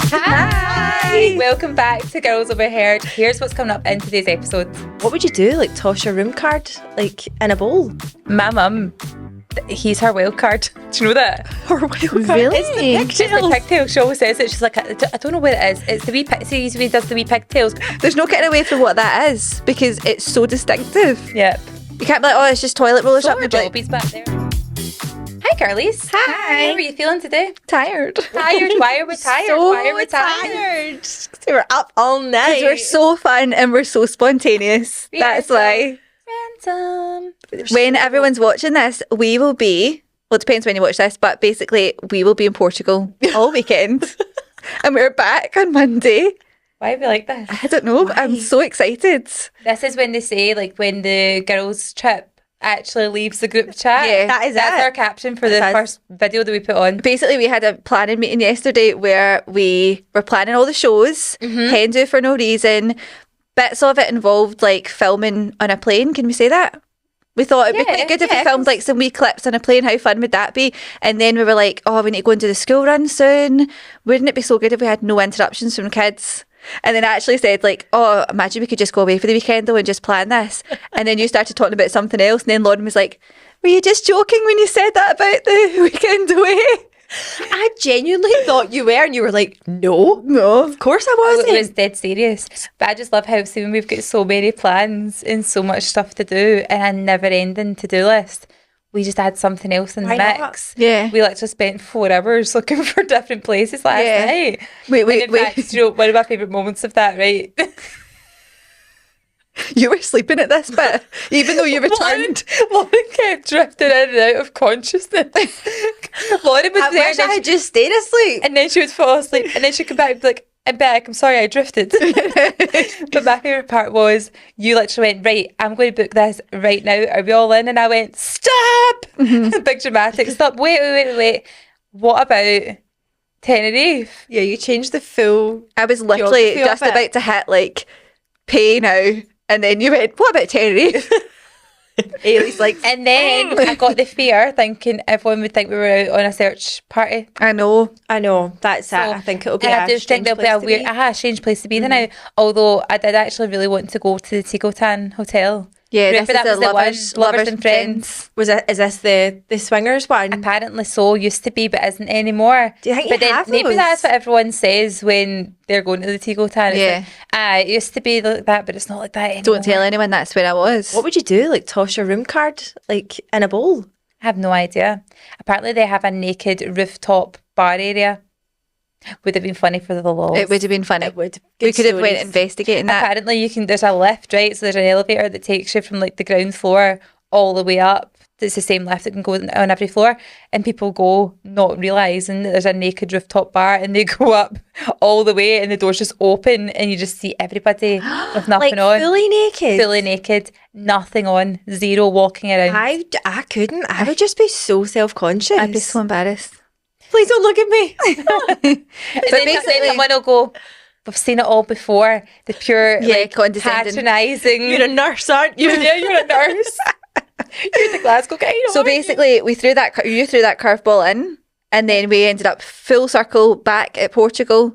Hi! Welcome back to Girls Overheard. Here's what's coming up in today's episode. What would you do? Like toss your room card like in a bowl? My mum, he's her wild card. Do you know that? Her wild card? Really? It's the pigtail. She always says it. She's like, I don't know what it is. It's the wee pigtails. He does the wee pigtails. There's no getting away from what that is because it's so distinctive. Yep. You can't be like, oh, it's just toilet roller So shop. her jobbies back there. Hi, girlies. Hi. How are you feeling today? Tired. Tired? Why are we tired? So Why are we tired? We were up all night. Because we're so fun and we're so spontaneous. We That's are why. Random. When everyone's watching this, we will be, well, it depends when you watch this, but basically we will be in Portugal all weekend. And we're back on Monday. Why are we like this? I don't know, but I'm so excited. This is when they say, like, when the girls' trip actually leaves the group chat. Yeah, That is That's it. our caption for the That's- first video that we put on. Basically, we had a planning meeting yesterday where we were planning all the shows, hen do for no reason. Bits of it involved like filming on a plane. Can we say that? We thought it'd be quite good if we filmed like some wee clips on a plane. How fun would that be? And then we were like, oh, we need to go and do the school run soon. Wouldn't it be so good if we had no interruptions from kids? And then I actually said like, oh, imagine we could just go away for the weekend though and just plan this. And then you started talking about something else. And then Lauren was like, were you just joking when you said that about the weekend away? I genuinely thought you were, and you were like, no, of course I It wasn't. was dead serious. But I just love how soon we've got so many plans and so much stuff to do and a never-ending to-do list. We just had something else in the Why not? mix. Yeah. We literally spent 4 hours looking for different places last night. Wait, And in fact, you know, one of my favourite moments of that, right? You were sleeping at this bit, even though you returned. Lauren kept drifting in and out of consciousness. Lauren was I there wish I had just stayed asleep. and then she would fall asleep and then she'd come back and be like, I'm back, I'm sorry I drifted. But my favourite part was you literally went, right, I'm going to book this right now. Are we all in? And I went, stop! Big dramatic. Stop. Wait. What about Tenerife? Yeah, you changed the full. I was literally Geography of just it. about to hit like pay now, and then you went, what about Tenerife? Ailey's like, And then I got the fear thinking everyone would think we were out on a search party. I know. I know, that's it. I think it'll be And I a do think strange there'll be place a to weird, be. strange place to be there now. Although I did actually really want to go to the Ticotan Hotel. Yeah, Remember this that is was the the one, Lovers and Friends. Is this the swingers one? Apparently so, used to be, but isn't anymore. Do you think But you then have maybe those? that's what everyone says when they're going to the Ticotan. Yeah. Like, it used to be like that, but it's not like that anymore. Don't tell anyone that's where I was. What would you do? Like toss your room card like in a bowl? I have no idea. Apparently they have a naked rooftop bar area. Would have been funny for the lols. It would have been funny. It would. We Good could have went stories. investigating that. Apparently there's a lift, right? So there's an elevator that takes you from like the ground floor all the way up. It's the same lift that can go on every floor, and people go not realising that there's a naked rooftop bar, and they go up all the way and the doors just open and you just see everybody with nothing Like on. fully naked. Fully naked, nothing on, zero walking around. I couldn't. I would just be so self-conscious. I'd be so embarrassed. Please don't look at me. But then basically- someone will go, we've seen it all before. The pure, Yeah, like, condescending. patronising. You're a nurse, aren't you? Yeah, you're a nurse. You're the Glasgow guy. So basically, you threw that curveball in, and then we ended up full circle back at Portugal,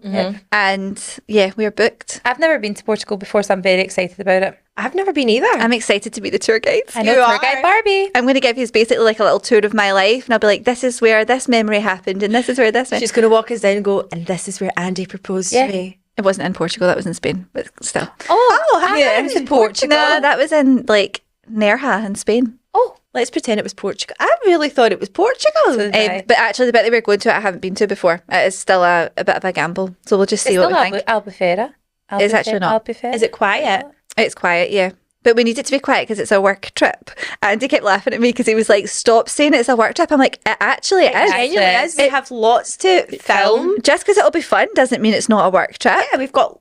and yeah, we were booked. I've never been to Portugal before, so I'm very excited about it. I've never been either. I'm excited to be the tour guide. I know You tour are. guide Barbie. I'm going to give you basically like a little tour of my life, and I'll be like, this is where this memory happened, and this is where this went. She's going to walk us down and go, and this is where Andy proposed Yeah. to me. It wasn't in Portugal, that was in Spain, but still. Oh, yeah. it was in Portugal. No, that was in like Nerja in Spain. Oh, let's pretend it was Portugal. I really thought it was Portugal. So did I. But actually, the bit that we're going to, I haven't been to before. It is still a bit of a gamble, so we'll just see It's what still we think. Albufeira. It's actually not. Albufeira. Is it quiet? It's quiet, yeah. But we need it to be quiet because it's a work trip. Andy kept laughing at me because he was like, stop saying it's a work trip. I'm like, it actually is. Genuinely is. We have lots to film. Just because it'll be fun doesn't mean it's not a work trip. Yeah, we've got.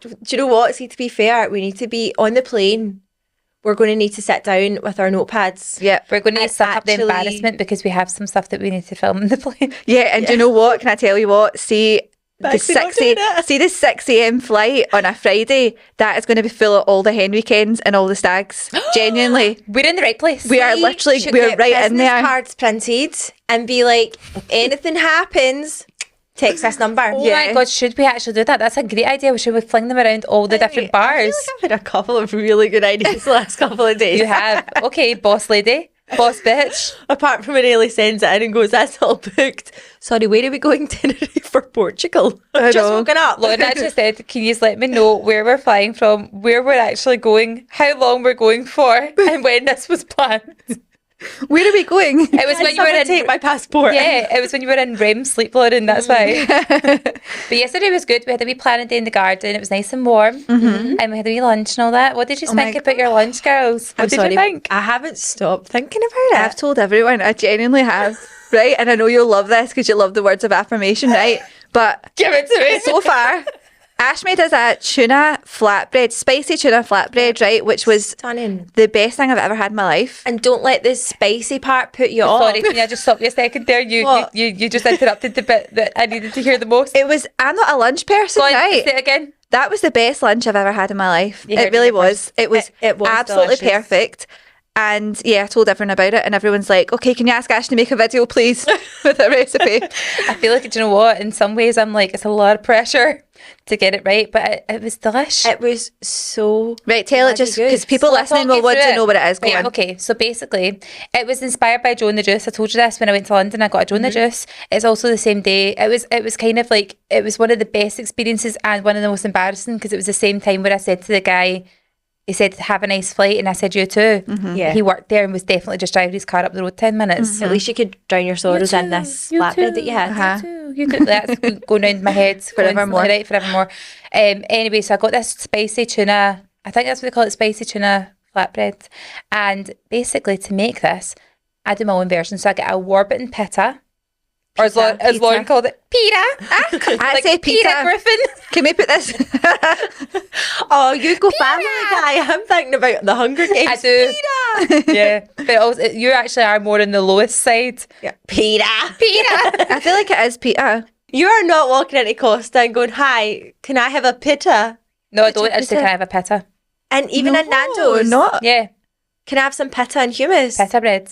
Do you know what? See, to be fair, we need to be on the plane. We're going to need to sit down with our notepads. Yeah. We're going to And suck up the actually- embarrassment because we have some stuff that we need to film in the plane. Yeah, and do you know what? Can I tell you what? See, the Back to not 6 doing it. see the 6 a.m. flight on a Friday, that is going to be full of all the hen weekends and all the stags. Genuinely. We're in the right place. We are literally, should we're get right in business there. cards printed and be like, if anything happens, text this number. Oh Yeah. my God, should we actually do that? That's a great idea. Should we fling them around all the different I bars? feel like I've had a couple of really good ideas the last couple of days. You have. Okay, boss lady, boss bitch. Apart from when Ailey sends it in and goes, that's all booked. Sorry, where are we going? Tenerife or Portugal? I've just know. woken up. Lauren actually said, can you let me know where we're flying from, where we're actually going, how long we're going for, and when this was planned? Where are we going? It was when you were in... take my passport. Yeah, it was when you were in REM sleep, Lauren, that's why. But yesterday was good. We had a wee planning day in the garden. It was nice and warm. And we had a wee lunch and all that. What did you think about your lunch, girls? What I'm did sorry, you think? I haven't stopped thinking about it. I've told everyone. I genuinely have. Right? And I know you'll love this because you love the words of affirmation, right? But Give it to me. so far, Ash made us a tuna flatbread, spicy tuna flatbread, right? Which was Stunning. the best thing I've ever had in my life. And don't let the spicy part put you off. Sorry, can I just stop you a second there? You What? just interrupted the bit that I needed to hear the most. It was, I'm not a lunch person, Go on, right? say it again. That was the best lunch I've ever had in my life. You heard It really it was. It was, It was absolutely delicious. perfect. And yeah, I told everyone about it, and everyone's like, okay, can you ask Ash to make a video, please, with a recipe? I feel like, do you know what? In some ways, I'm like, it's a lot of pressure to get it right, but it was delish. It was so Right, tell it bloody just good. because people So I'll listening talk will you want through to know what it is. Go Right, on. okay, so basically, it was inspired by Joe and the Juice. I told you this when I went to London. I got a Joe and the Juice. It's also the same day. It was kind of like, it was one of the best experiences and one of the most embarrassing because it was the same time where I said to the guy, he said, have a nice flight, and I said, you too. Yeah. He worked there and was definitely just driving his car up the road 10 minutes. At least you could drown your sorrows in this flatbread that you had. Uh-huh. You could, that's going round my head Forevermore. right, forevermore. Anyway, so I got this spicy tuna, I think that's what they call it, spicy tuna flatbread. And basically to make this, I do my own version. So I get a Warburton pita, or as Lauren called it, pita. I say pita. Griffin. Can we put this? Oh, you go Family Guy. I'm thinking about the Hunger Games. I do. Yeah. But also, you actually are more on the lowest side. Yeah. Pita. Pita. I feel like it is pita. You are not walking into Costa and going, hi, can I have a pita? No, I don't actually. Can I have a pita? And even in Nando's, not. Yeah. can I have some pita and hummus? Pita bread.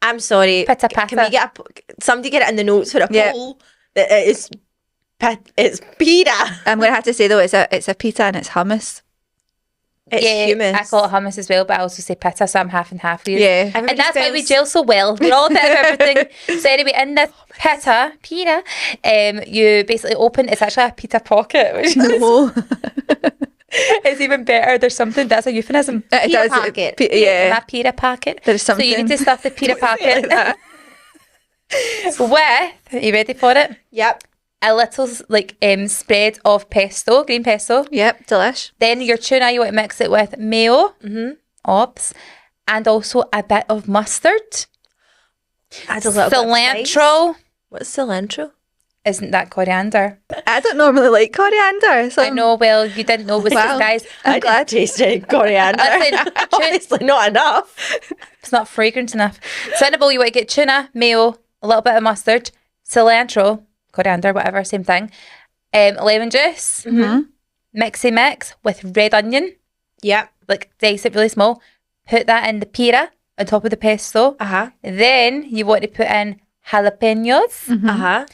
I'm sorry. Pita Can we get somebody get it in the notes for a Yeah. poll? That it is it's pita. I'm gonna have to say though, it's a pita and it's hummus. It's Yeah, hummus. I call it hummus as well, but I also say pita, so I'm half and half with you. Yeah. And Everybody that's why we spells- gel so well. We're all a bit of everything. So anyway, in the pita, you basically open, it's actually a pita pocket, which is Oh. it's even better. There's something, that's a euphemism. It Pita does. packet. Yeah. My pita packet. There's So you something. need to stuff the pita packet that. with, are you ready for it? Yep. A little like spread of pesto, green pesto. Yep, delish. Then your tuna, you want to mix it with mayo, ops, and also a bit of mustard. Add a little bit of spice. Cilantro. What's cilantro? Isn't that coriander? I don't normally like coriander, so I know, well, you didn't know. It was Wow. guys, I'm glad. Taste any coriander. Listen, Honestly, not enough. it's not fragrant enough. So in a bowl, you want to get tuna, mayo, a little bit of mustard, cilantro, coriander, whatever, same thing, lemon juice, mixy mix with red onion, Yep. like dice it really small, put that in the pita on top of the pesto. Uh-huh. Then you want to put in jalapenos Uh-huh.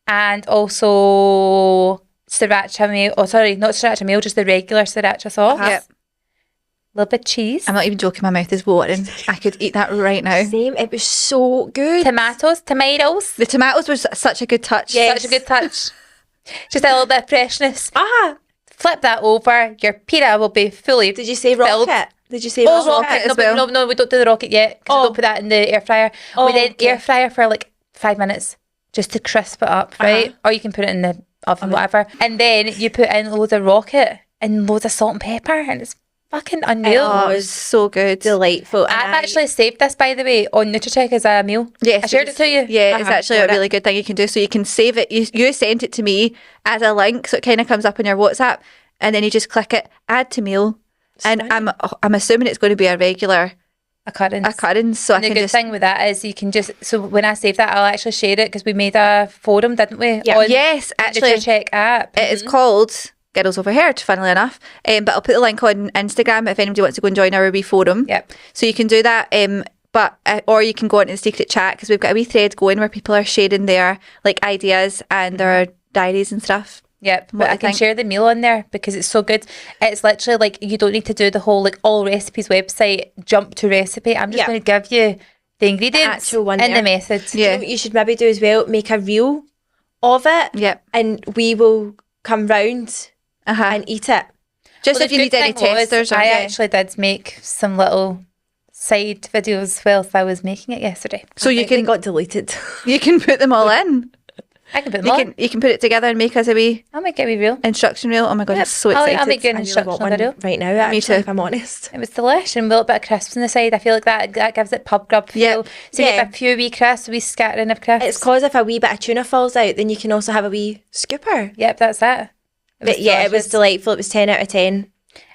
and also sriracha mayo. Oh, sorry, not sriracha mayo, just the regular sriracha sauce. Yep. A little bit of cheese. I'm not even joking, my mouth is watering. I could eat that right now. Same. It was so good. Tomatoes. The tomatoes was such a good touch. Yes. Such a good touch. Just a little bit of freshness. Ah. Flip that over. Your pita will be fully Did you say filled. rocket? Did you say Oh, rocket? rocket. as No, but well. no, we don't do the rocket yet. 'Cause we don't put that in the air fryer. Oh, We then okay. air fryer for like 5 minutes just to crisp it up, right? Or you can put it in the oven, whatever. And then you put in loads of rocket and loads of salt and pepper, and it's fucking unreal. Oh, it was so good. Delightful. And I've actually saved this, by the way, on Nutracheck as a meal. Yes, I shared it to you. Yeah, it's Uh-huh, actually a got it. really good thing you can do. So you can save it. You sent it to me as a link, so it kind of comes up on your WhatsApp, and then you just click it, add to meal, and I'm assuming it's going to be a regular occurrence. So I And the can good just thing with that is you can just, so when I save that, I'll actually share it because we made a forum, didn't we? Yeah. On yes, the actually, Nutracheck app. it is called Girls Overheard, funnily enough. But I'll put the link on Instagram if anybody wants to go and join our wee forum. Yep. So you can do that. But or you can go into the secret chat because we've got a wee thread going where people are sharing their like ideas and their diaries and stuff. Yep, What but do I you can think? share the meal on there because it's so good. It's literally like you don't need to do the whole like all recipes website jump to recipe. I'm just Yeah. going to give you the ingredients actual one and there. the method. You know what you should maybe do as well? Make a reel of it. Yep. And we will come round Uh-huh. and eat it. Just Well, if you the need good any thing was, testers. Or I actually did make some little side videos whilst I was making it yesterday. so you They can got deleted. you can put them all in. I can put them You on. can put it together and make us a wee I'll make it be real. instruction reel. Oh my god, I'm Yep. so excited. I'll make you an I really want instructional one video. right now, actually, too. if I'm honest. It was delish and a little bit of crisps on the side. I feel like that gives it pub grub feel. Yep. So you Yeah. have a few wee crisps, a wee scattering of crisps. It's because if a wee bit of tuna falls out, then you can also have a wee scooper. Yep, that's it. But yeah, it was delicious. delightful. It was 10 out of 10.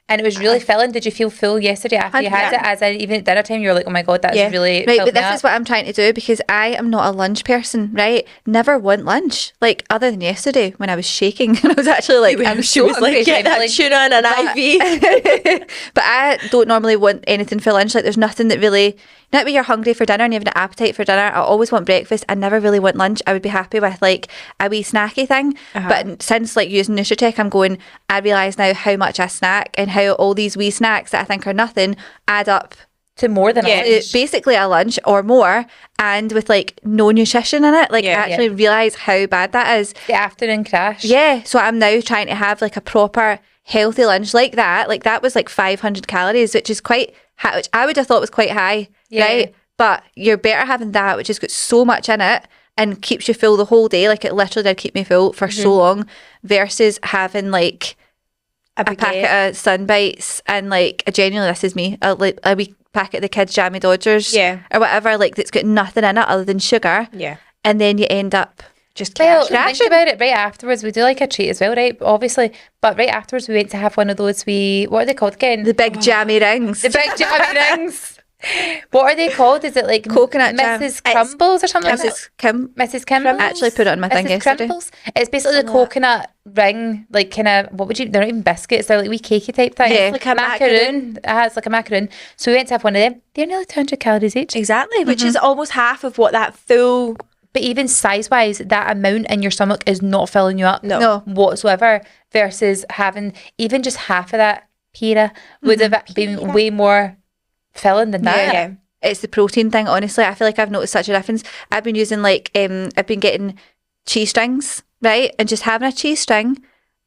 And it was really filling. Did you feel full yesterday after you had it? As in, even at dinner time, you were like, oh my God, that's Yeah. really Right, filled but me this up. is what I'm trying to do because I am not a lunch person, right? Never want lunch. Like, other than yesterday when I was shaking and I was actually like, I'm She so was like, hungry. get that tuna and an IV. But I don't normally want anything for lunch. Like, there's nothing that really, not when you're hungry for dinner and you have an appetite for dinner. I always want breakfast. I never really want lunch. I would be happy with like a wee snacky thing. But since like using Nutracheck, I'm going, I realise now how much I snack and how all these wee snacks that I think are nothing add up To more than Yeah. a lunch. to basically a lunch or more, and with like no nutrition in it. Like, Yeah. I actually realise how bad that is. The afternoon crash. Yeah, so I'm now trying to have like a proper healthy lunch like that. Like, that was like 500 calories, which is quite high, which I would have thought was quite high, Yeah. right? But you're better having that, which has got so much in it and keeps you full the whole day. Like, it literally did keep me full for so long, versus having like a packet of Sun Bites and like genuinely, this is me, a wee packet of the kids' Jammy Dodgers, Yeah. or whatever, like that's got nothing in it other than sugar, Yeah. and then you end up Just Well, cash. think about it. Right afterwards, we do like a treat as well, right? Obviously, but right afterwards, we went to have one of those wee. What are they called again? the big jammy rings. The big jammy rings. What are they called? Is it like Coconut jam. Mrs. Crumbles or something? like Mrs. Kim that? Mrs. Kimbles. I actually put it on my thing Mrs. yesterday. Crimples. It's basically the coconut ring, like kind of what would you? They're not even biscuits. They're like wee cakey type thing. Yeah. Like a macaroon. It has like a macaroon. So we went to have one of them. They're nearly 200 calories each. Exactly, which is almost half of what that full... But even size wise, that amount in your stomach is not filling you up No. whatsoever. Versus having even just half of that pita would have been way more filling than that. Yeah. It's the protein thing, honestly. I feel like I've noticed such a difference. I've been using like I've been getting cheese strings, right? And just having a cheese string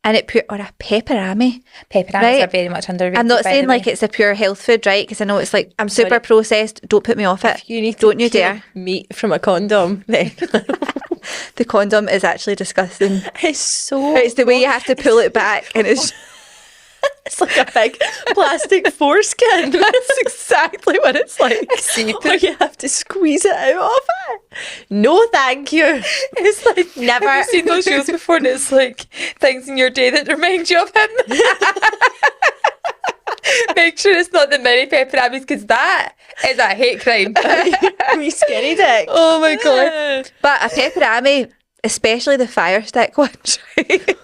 and it pure, or a pepperami. Pepperonis Right. are very much underrated. I'm not by saying the way. like it's a pure health food, right? Because I know it's like I'm super sorry. processed. Don't put me off it. You need Don't to you peel dare. meat from a condom. Then The condom is actually disgusting. it's so... It's the way you have to pull it back and it's It's like a big plastic foreskin. that's exactly what it's like. Or you have to squeeze it out of it. No, thank you. It's like never. Have you seen those shows before? And it's like things in your day that remind you of him. Make sure it's not the mini pepperonis because that is a hate crime. Me skinny dick. Oh my god! But a pepperami, especially the fire stick ones, right?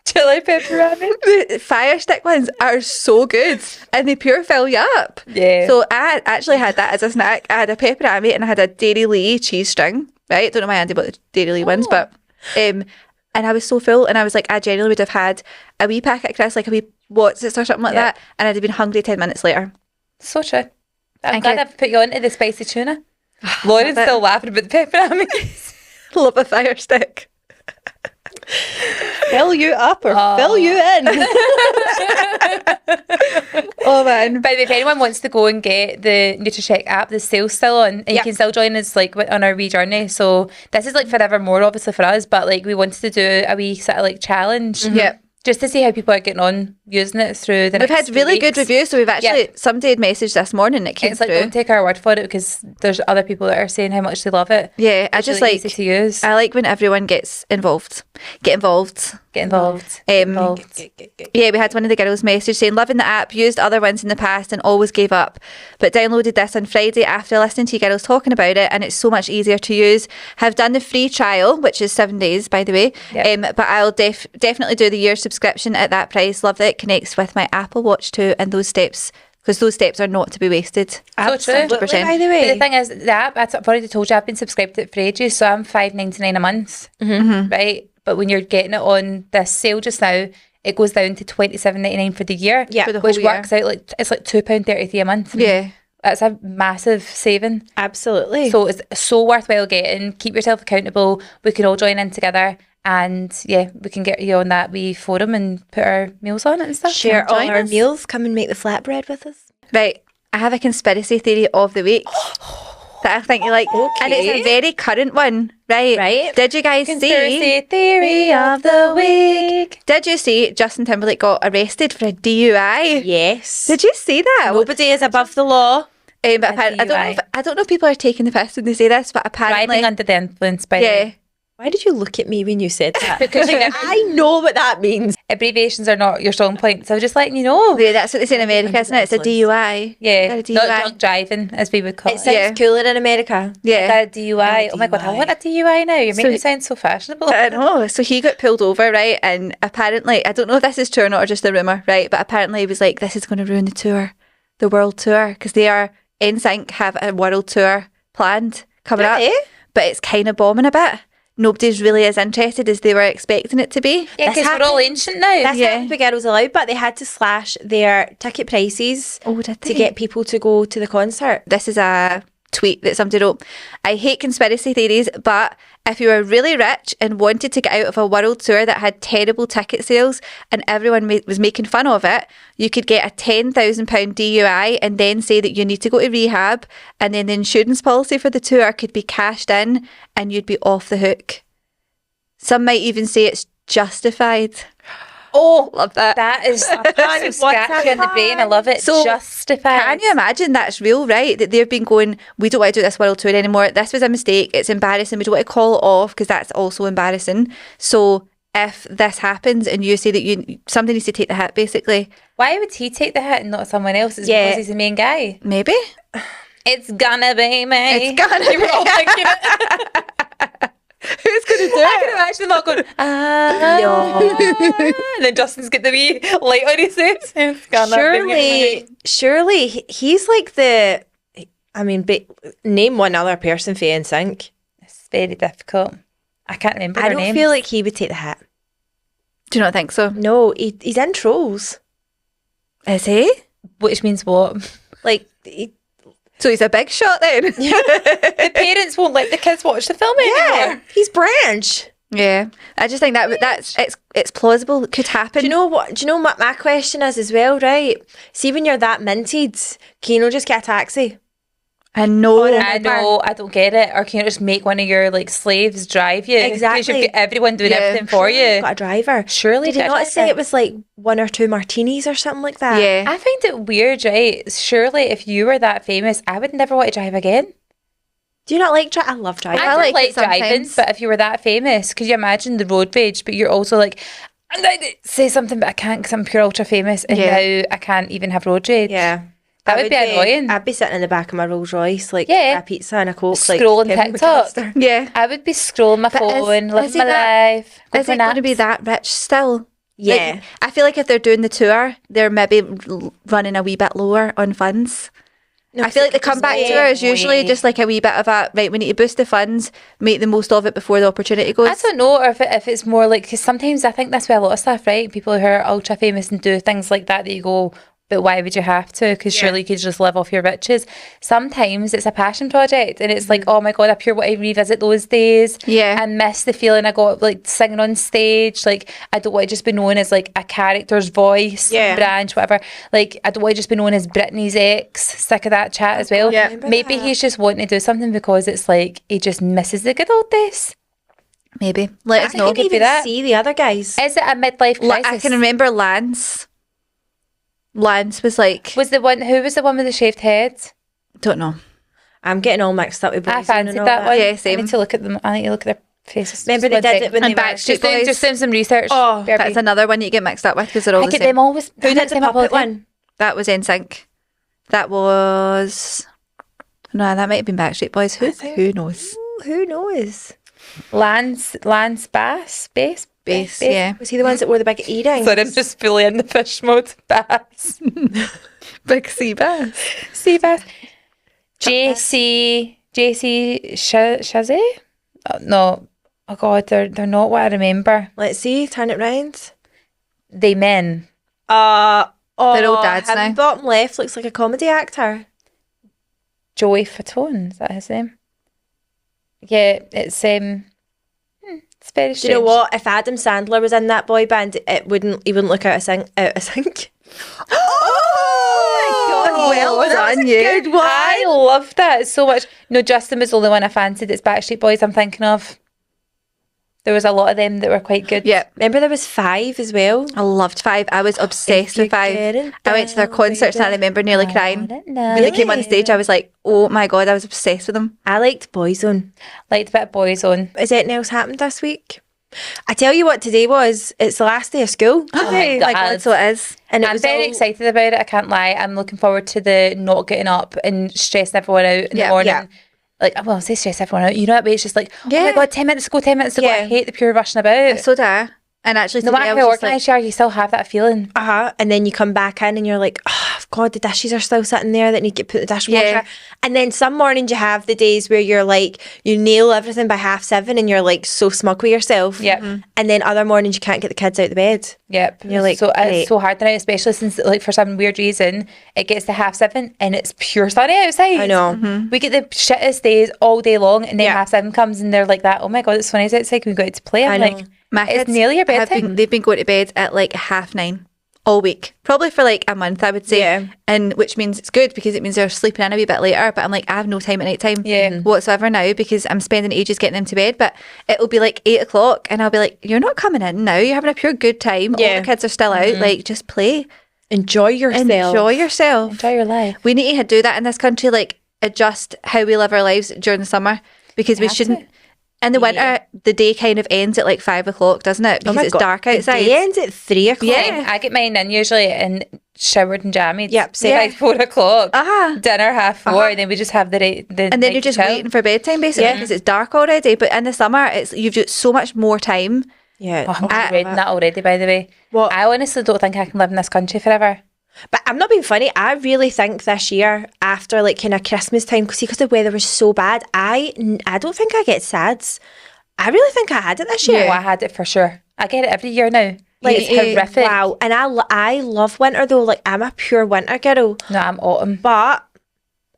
Chili pepperoni. The fire stick ones are so good and they pure fill you up. Yeah. So I actually had that as a snack. I had a pepperami and I had a Dairy Lee cheese string, right? Don't know why Andy bought the Dairy Lee ones, but and I was so full and I was like, I genuinely would have had a wee packet of crisps, like a wee Watsits or something like Yeah. that, and I'd have been hungry 10 minutes later. So true. I'm Thank glad you. I've put you onto the spicy tuna. Lauren's it. still laughing about the pepperonis. Love a fire stick. Fill you up or fill you in. Oh man. By the way, if anyone wants to go and get the Nutracheck app, the sale's still on, and you Yep. can still join us like on our wee journey. So this is like forever more, obviously for us, but like we wanted to do a wee sort of like challenge, Yep. just to see how people are getting on using it through the. We've next had really few good weeks. reviews, so we've actually, Yeah. somebody had messaged this morning that came It's like through. don't take our word for it because there's other people that are saying how much they love it. Yeah, I It's just really like, easy to use. I like when everyone gets involved. Get involved. Get involved. Get Um, involved. Yeah, we had one of the girls message saying, loving the app, used other ones in the past and always gave up, but downloaded this on Friday after listening to you girls talking about it, and it's so much easier to use. Have done the free trial, which is 7 days, by the way, Yep. but I'll definitely do the year subscription at that price. Love that it connects with my Apple Watch too, and those steps because those steps are not to be wasted. So true. Absolutely, 100%. by the But way. the thing is, the app, I've already told you, I've been subscribed to it for ages, so I'm $5.99 a month, right? But when you're getting it on this sale just now, it goes down to $27.99 for the year, Yeah. For the which whole year. works out like it's like £2.33 a month. Yeah. That's a massive saving. Absolutely. So it's so worthwhile getting. Keep yourself accountable. We can all join in together, and yeah, we can get you on that wee forum and put our meals on it and stuff. share all join our us. meals. Come and make the flatbread with us. Right. I have a conspiracy theory of the week that I think you like. And it's a Okay. very current one. Right. Right. Did you guys see? Conspiracy theory of the week. Did you see Justin Timberlake got arrested for a DUI? Yes. Did you see that? Nobody is above the law. But A I don't know. DUI. I don't know if people are taking the piss when they say this, but apparently, Driving under the influence, by the yeah. way. Why did you look at me when you said that? Because you never- I know what that means. Abbreviations are not your strong point, so just letting you know. Yeah, that's what they say in America, isn't it? It's a DUI. Yeah, Got a not DUI. drunk driving, as we would call It it. sounds Yeah. cooler in America. Yeah. Got a DUI. Oh my god, I DUI. want a DUI now. You're making So- it sound so fashionable. I know. So he got pulled over, right? And apparently, I don't know if this is true or not, or just a rumour, right? But apparently, he was like, this is going to ruin the tour, the world tour, because they are, NSYNC have a world tour planned coming Really? up. But it's kind of bombing a bit. Nobody's really as interested as they were expecting it to be. Yeah, This because we're all happened- ancient now. That's Yeah. not what Girls Allowed, but they had to slash their ticket prices Oh, did to get people to go to the concert. This is a tweet that somebody wrote. I hate conspiracy theories, but if you were really rich and wanted to get out of a world tour that had terrible ticket sales and everyone was making fun of it, you could get a £10,000 DUI and then say that you need to go to rehab, and then the insurance policy for the tour could be cashed in and you'd be off the hook. Some might even say it's justified. Oh, Love that. that is so What's scratchy in the brain. I love it. So, Justified. Can you imagine that's real, right? That they've been going, we don't want to do this world tour anymore. This was a mistake. It's embarrassing. We don't want to call it off because that's also embarrassing. So if this happens and you say that somebody needs to take the hit, basically, Why would he take the hit and not someone else? It's Yeah. because he's the main guy. maybe. It's gonna be me. It's gonna You were all thinking it. Who's going to do I can imagine them all going, and then Justin's got the wee light on his face. It's gonna be me. Surely he's like the. I mean, name one other person for NSYNC. It's very difficult. I can't remember I their don't name. feel like he would take the hit. Do you not think so? No, he's in Trolls. Is he? Which means what? Like, So he's a big shot then? The parents won't let the kids watch the film anymore. he's Branch. Yeah. I just think that's it's plausible. It could happen. Do you know what? Do you know what my question is as well? Right. See, when you're that minted, can you not just get a taxi? I know. I know, I don't get it. Or can you just make one of your like slaves drive you? 'Cause Exactly. you've got everyone doing Yeah. everything for you. Got a driver. Surely Did he get a not say driver. it was like 1 or 2 martinis or something like that? Yeah. I find it weird, right? Surely if you were that famous, I would never want to drive again. Do you not like I love driving. I I like, like it driving, sometimes. but if you were that famous, could you imagine the road rage? But you're also like, I'm going to say something, but I can't because I'm pure ultra famous, and Yeah. now I can't even have road rage. Yeah. That I would be annoying. I'd be sitting in the back of my Rolls Royce, like Yeah. a pizza and a Coke, Scrolling like Kevin TikTok. McAllister. Yeah. I would be scrolling my But is- phone, is living he my that- life. going Is for it going to be naps. that rich still? Yeah. Like, I feel like if they're doing the tour, they're maybe running a wee bit lower on funds. No, I feel like the comeback tour is usually way. just like a wee bit of a, right, we need to boost the funds, make the most of it before the opportunity goes. I don't know, or if it's more like, because sometimes I think that's why a lot of stuff, right? People who are ultra famous and do things like that you go, but why would you have to? Because surely you could just live off your riches. Sometimes it's a passion project and it's like, oh my God, I pure want to revisit those days. Yeah. I miss the feeling I got like singing on stage. Like, I don't want to just be known as like a character's voice, Yeah. branch, whatever. Like, I don't want to just be known as Britney's ex. Sick of that chat as well. Yeah. Remember Maybe that? he's just wanting to do something because it's like he just misses the good old days. Maybe. Let us I know. can't could be even that. see the other guys. Is it a midlife crisis? I can remember Lance. Lance was like, Who was the one with the shaved head? don't know. I'm getting all mixed up with boys. I fancied and all that one. Yeah, I same. need to look at them. I need to look at their faces. Remember they Just one did it sec. when And they were Backstreet Just Boys. doing some research. Oh, Bear That's with me. another one you get mixed up with because they're all I the get same. them always. Who I did mix the them up all puppet the time. one? That was NSYNC. That was... No, that might have been Backstreet Boys. Who knows? Who knows? Lance Bass. base, yeah. Was he the ones that wore the big earrings? So I'm just fully in the fish mode. Bass. Big sea bass. Sea bass. JC Shazzy? No. Oh God, they're not what I remember. Let's see, turn it round. They men. Oh, They're all dads him now. bottom left looks like a comedy actor. Joey Fatone, is that his name? Yeah, it's very strange. Do you know what? If Adam Sandler was in that boy band, he wouldn't look out of sync. Oh my God, well done, you. Good one. I love that so much. No, Justin was the only one I fancied. It's Backstreet Boys I'm thinking of. There was a lot of them that were quite good. Yeah. Remember there was 5 as well. I loved 5. I was obsessed with 5. I went to their concerts and I remember nearly crying. When they came on stage, I was like, oh my God, I was obsessed with them. I liked Boyzone. Liked a bit of Boyzone. Has anything else happened this week? I tell you what today was. It's the last day of school. Oh my My God, so it is. And I'm very excited about it. I can't lie. I'm looking forward to the not getting up and stressing everyone out in the morning. Yeah. Like, well, I say stress everyone out. You know that way? It's just like, oh my Yeah. God, 10 minutes to go, 10 minutes to go. I Yeah. hate the pure rushing about. So did I. And actually, No today matter I how was just like, organised you are, you still have that feeling. And then you come back in and you're like, oh God, the dishes are still sitting there that need to get put in the dishwasher. Yeah. And then some mornings you have the days where you're like, you nail everything by 7:30 and you're like so smug with yourself. Yep. And then other mornings you can't get the kids out of the bed. Yep. You're like, so great. it's so hard now, especially since, like, for some weird reason, it gets to 7:30 and it's pure sunny outside. I know. We get the shittest days all day long, and then Yeah. 7:30 comes and they're like that. Oh my God, it's sunny outside. Can we go out to play? I'm I know. like, my it's kids nearly your have bedtime. they've been going to bed at like 9:30 all week. Probably for like a month, I would say. Yeah. And which means it's good because it means they're sleeping in a wee bit later. But I'm like, I have no time at night time Yeah. whatsoever now because I'm spending ages getting them to bed. But it'll be like 8 o'clock and I'll be like, you're not coming in now. You're having a pure good time. All Yeah. the kids are still out. Like, just play. Enjoy yourself. Enjoy yourself. Enjoy your life. We need to do that in this country, like adjust how we live our lives during the summer because we have shouldn't. to. In the winter, the day kind of ends at like 5 o'clock, doesn't it? Because it's dark outside. The ends at 3 o'clock. Yeah. I get mine in usually and showered and jammied. Yep, same. By 4 o'clock. Dinner 4:30, and then we just have the And then night you're just chill. waiting for bedtime basically Yeah. because it's dark already. But in the summer, you've got so much more time. Yeah. Oh, I'm reading that already, by the way. What? I honestly don't think I can live in this country forever. But I'm not being funny. I really think this year, after like kind of Christmas time, because the weather was so bad, I don't think I get SADS. I really think I had it this year. Oh, I had it for sure. I get it every year now. Like, It's horrific. Wow. And I love winter though. Like I'm a pure winter girl. No, I'm autumn. But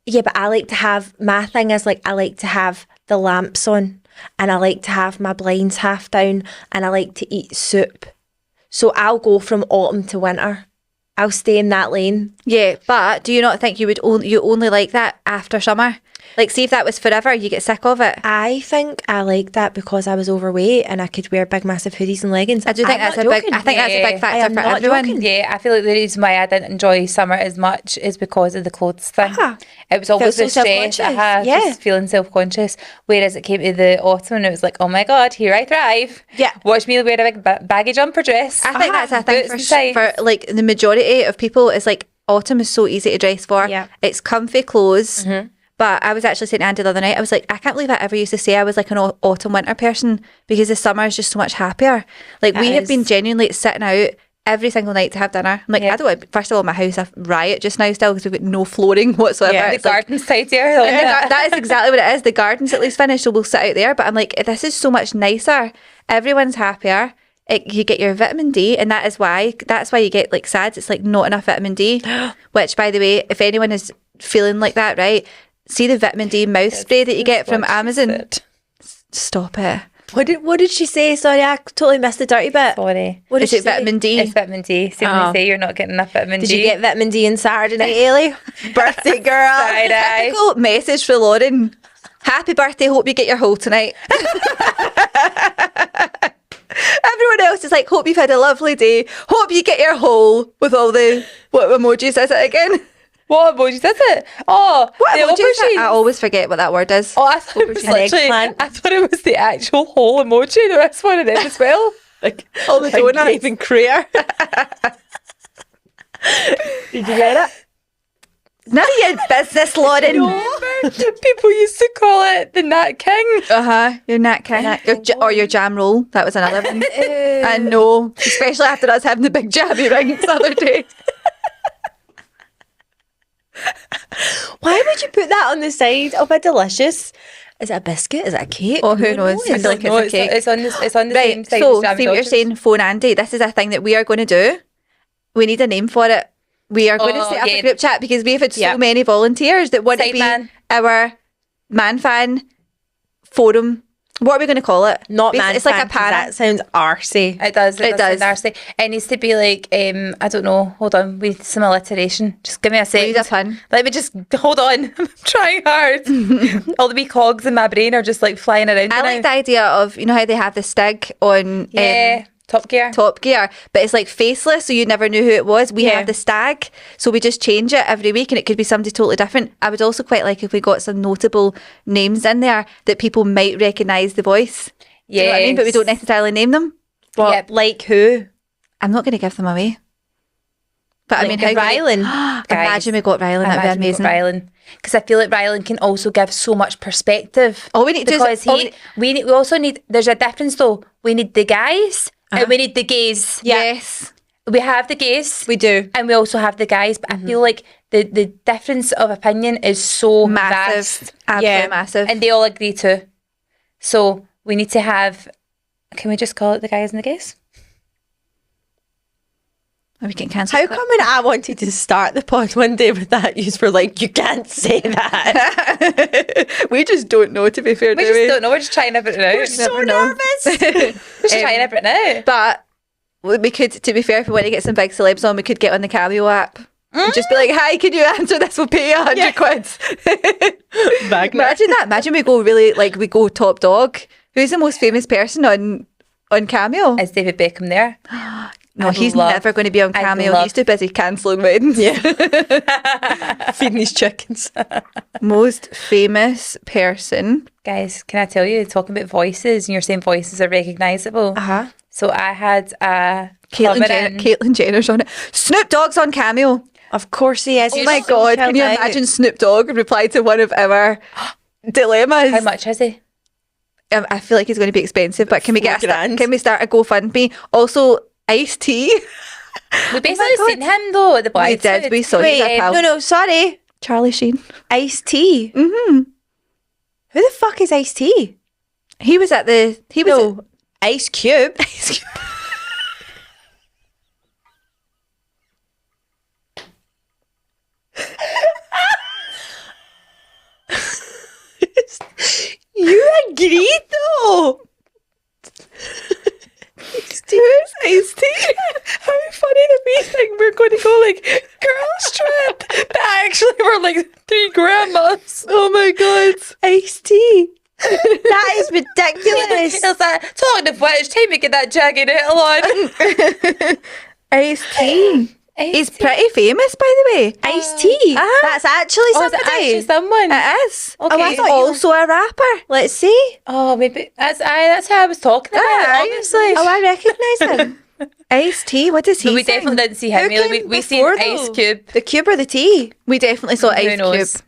yeah, but I like to have, my thing is like I like to have the lamps on and I like to have my blinds half down and I like to eat soup. So I'll go from autumn to winter. I'll stay in that lane. Yeah, but do you not think you would you only like that after summer? Like, see if that was forever, you get sick of it. I think I like that because I was overweight and I could wear big massive hoodies and leggings. I do think I'm that's not a big. joking. I think that's a big I factor am for not everyone. joking. Yeah, I feel like the reason why I didn't enjoy summer as much is because of the clothes thing. It was always so the stress. self-conscious. Yeah. Just feeling self-conscious. Whereas it came to the autumn and it was like, oh my God, here I thrive. Yeah. Watch me wear a big baggy jumper dress. I think that's a thing Boots and tights. for like the majority of people is like autumn is so easy to dress for. Yeah. It's comfy clothes. But I was actually saying to Andy the other night, I was like, I can't believe I ever used to say I was like an autumn winter person because the summer is just so much happier. Like we have been genuinely sitting out every single night to have dinner. I'm like, I don't want, first of all, my house a riot just now still because we've got no flooring whatsoever. Yeah, the It's like, garden's tidier. that is exactly what it is. The garden's at least finished, so we'll sit out there. But I'm like, this is so much nicer. Everyone's happier. You get your vitamin D, and that's why you get like SADS. It's like not enough vitamin D. Which, by the way, if anyone is feeling like that, right, see the vitamin D mouth spray that you get from Amazon. Stop it. What did she say? Sorry, I totally missed the dirty bit. Sorry. What did Is she it say? vitamin D? It's vitamin D. See when they say you're not getting enough vitamin Did D. you get vitamin D on Saturday night, Ailey? Birthday girl. Side-eye. Typical message for Lauren. Happy birthday. Hope you get your hole tonight. Everyone else is like, hope you've had a lovely day. Hope you get your hole with all the, what emojis is it again? What emojis is it? Oh, What the emoji is that? aubergine. I always forget what that word is. Oh, I thought it was An literally, eggplant. I thought it was the actual whole emoji. No, that's one of them as well. Like all the donuts. Even crater. Did you get it? None of your business, Lauren. People used to call it the Nat King. Your Nat King. Or your jam roll. That was another one. I know. Especially after us having the big jammy rings the other day. Why would you put that on the side of a delicious? Is it a biscuit? Is it a cake? Oh, who knows? I feel like it's a cake. It's on the same Right, side so as Jam see what you're Dodgers. saying, Phone Andy. This is a thing that we are going to do. We need a name for it. We are going to set up a group chat because we've had so many volunteers that want to be our man fan forum. What are we going to call it? Not man It's like fan, a 'cause para. that sounds arsey. It does. It does. Nasty. It needs to be like, I don't know. Hold on. We need some alliteration. Just give me a second. need a pun. Let me just hold on. I'm trying hard. All the wee cogs in my brain are just like flying around. I like the idea of, you know how they have the stig on Top Gear. Top Gear, but it's like faceless, so you never knew who it was. We have the stag, so we just change it every week and it could be somebody totally different. I would also quite like if we got some notable names in there that people might recognise the voice. Do you know what I mean? But we don't necessarily name them. But like who? I'm not going to give them away. But I mean, how Rylan. imagine we got Rylan, that'd be amazing. Rylan. Because I feel like Rylan can also give so much perspective. All we need to because we also need, there's a difference though. We need the guys and we need the gays. Yes. We have the gays. We do. And we also have the guys. But I feel like the difference of opinion is so Massive. vast. Absolutely massive. And they all agree too. So we need to have, can we just call it the guys and the gays? Or we can cancel How it. come when I wanted to start the pod one day with that, you were like, you can't say that. We just don't know, to be fair. We just don't know. We're just trying everything out. We're so nervous. We're just trying everything out. But we could, to be fair, if we want to get some big celebs on, we could get on the Cameo app. And just be like, hi, can you answer this? We'll pay you 100 quid. Imagine that. Imagine we go really, like, we go top dog. Who's the most famous person on Cameo? Is David Beckham there? No, he's never going to be on Cameo. He's too busy cancelling weddings. Feeding these chickens. Most famous person. Guys, can I tell you, talking about voices, and you're saying voices are recognisable. Uh-huh. So I had Caitlyn Jenner's on it. Snoop Dogg's on Cameo. Of course he is. Oh my God, can you imagine Snoop Dogg reply to one of our dilemmas? How much is he? I feel like he's going to be expensive, but can we get $4,000. can we start a GoFundMe? Also, Ice-T. We basically seen him though at the We did. We saw his Wait, pal. no, sorry. Charlie Sheen. Ice-T. Mm-hmm. Who the fuck is Ice-T? He was at the. He was. No, Ice Cube. You agreed though. Who's Ice-T? How funny that we think we're going to go like girls trip, but actually we're like 3 grandmas. Oh my God. Ice-T. That is ridiculous. It's like, talking of which, time to get that jagged nettle on. Ice-T. He's pretty famous, by the way. Ice-T. That's actually Oh, is somebody. it actually someone? It is. Okay. Oh, I He's thought you were- also a rapper. Let's see. Oh, maybe that's how I was talking about. Aye. Obviously, Oh, I recognise him. Ice-T, what does he but we sing? definitely didn't see him. Who We came seen before, Ice though? Cube. The cube or the T? We definitely saw Who Ice knows? Cube.